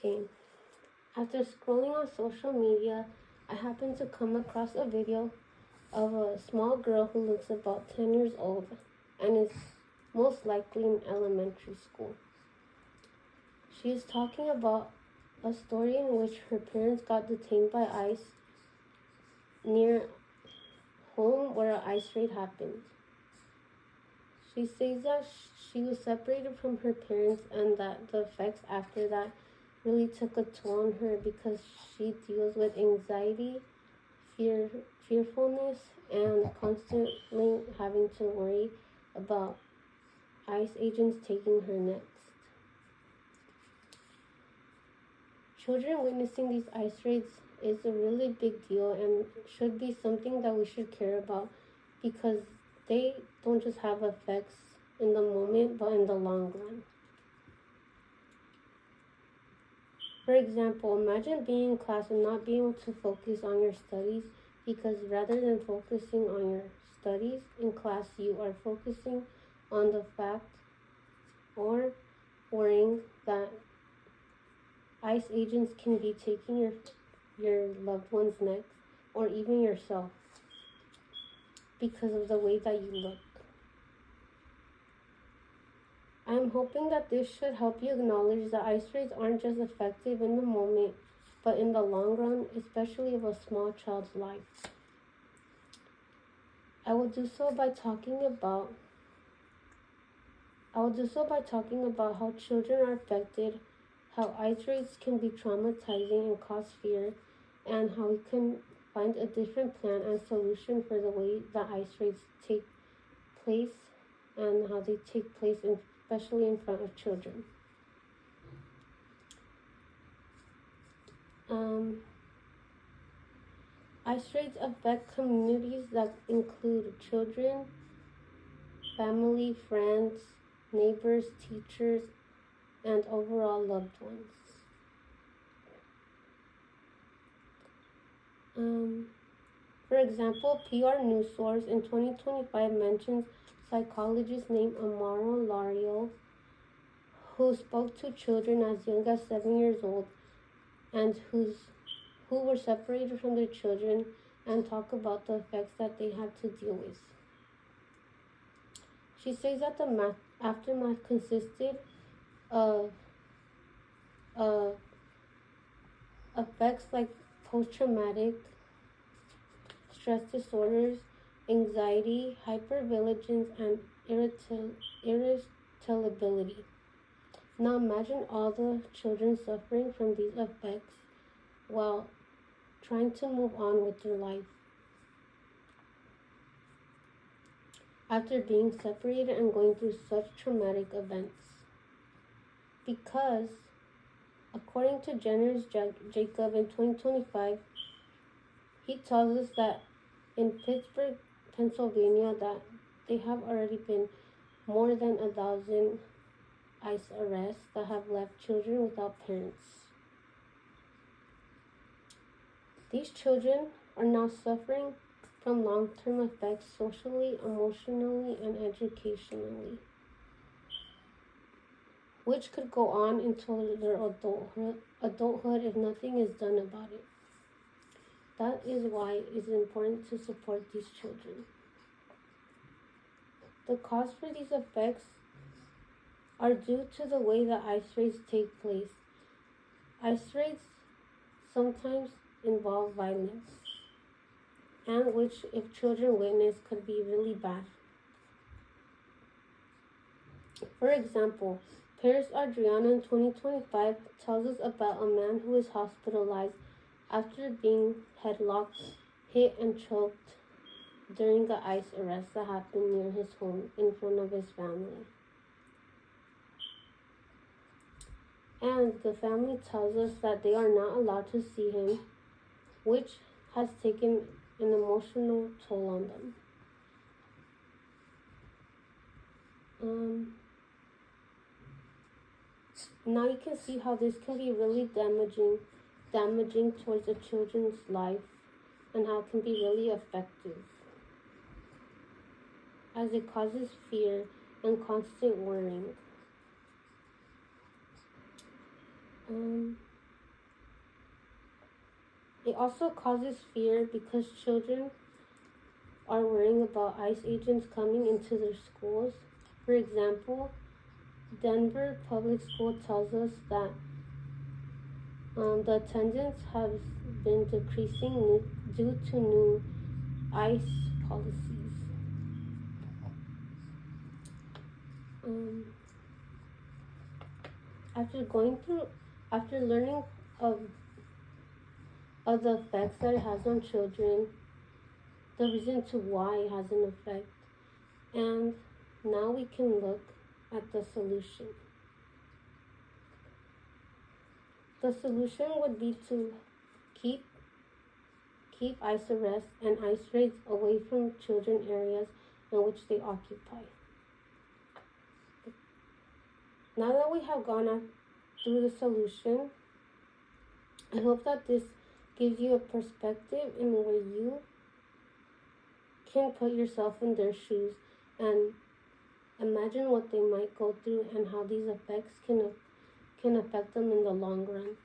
came. After scrolling on social media, I happened to come across a video of a small girl who looks about 10 years old and is most likely in elementary school. She is talking about a story in which her parents got detained by ICE near home where an ICE raid happened. She says that she was separated from her parents and that the effects after that really took a toll on her because she deals with anxiety, fearfulness, and constantly having to worry about ICE agents taking her next. Children witnessing these ICE raids is a really big deal and should be something that we should care about because they don't just have effects in the moment but in the long run. For example, imagine being in class and not being able to focus on your studies because rather than focusing on your studies in class, you are focusing on the fact or worrying that ICE agents can be taking your loved ones next or even yourself because of the way that you look. I am hoping that this should help you acknowledge that ICE raids aren't just effective in the moment, but in the long run, especially of a small child's life. I will do so by talking about how children are affected, how ICE raids can be traumatizing and cause fear, and how we can find a different plan and solution for the way that ICE raids take place and how they take place, especially in front of children. ICE raids affect communities that include children, family, friends, neighbors, teachers, and overall loved ones. For example, PR News Source in 2025 mentions psychologist named Amaro Lario, who spoke to children as young as 7 years old and who were separated from their children and talk about the effects that they had to deal with. She says that the aftermath consisted of effects like post-traumatic stress disorders, anxiety, hypervigilance, and irritability. Now imagine all the children suffering from these effects while trying to move on with their life after being separated and going through such traumatic events. Because, according to Generous Jacob in 2025, he tells us that in Pittsburgh, Pennsylvania, that they have already been more than 1,000 ICE arrests that have left children without parents. These children are now suffering from long-term effects socially, emotionally, and educationally, which could go on until their adulthood if nothing is done about it. That is why it is important to support these children. The cause for these effects are due to the way that ICE raids take place. ICE raids sometimes involve violence, and which, if children witness, could be really bad. For example, Paris Adriana in 2025 tells us about a man who is hospitalized after being headlocked, hit, and choked during the ICE arrest that happened near his home in front of his family. And the family tells us that they are not allowed to see him, which has taken an emotional toll on them. Now you can see how this can be really damaging towards a children's life and how it can be really effective, as it causes fear and constant worrying. It also causes fear because children are worrying about ICE agents coming into their schools. For example, Denver Public School tells us that the attendance has been decreasing due to new ICE policies. Um, after learning of the effects that it has on children, the reason to why it has an effect, and now we can look at the solution. The solution would be to keep ICE arrests and ICE raids away from children areas in which they occupy. Now that we have gone through the solution, I hope that this gives you a perspective in where you can put yourself in their shoes and imagine what they might go through and how these effects can affect them in the long run.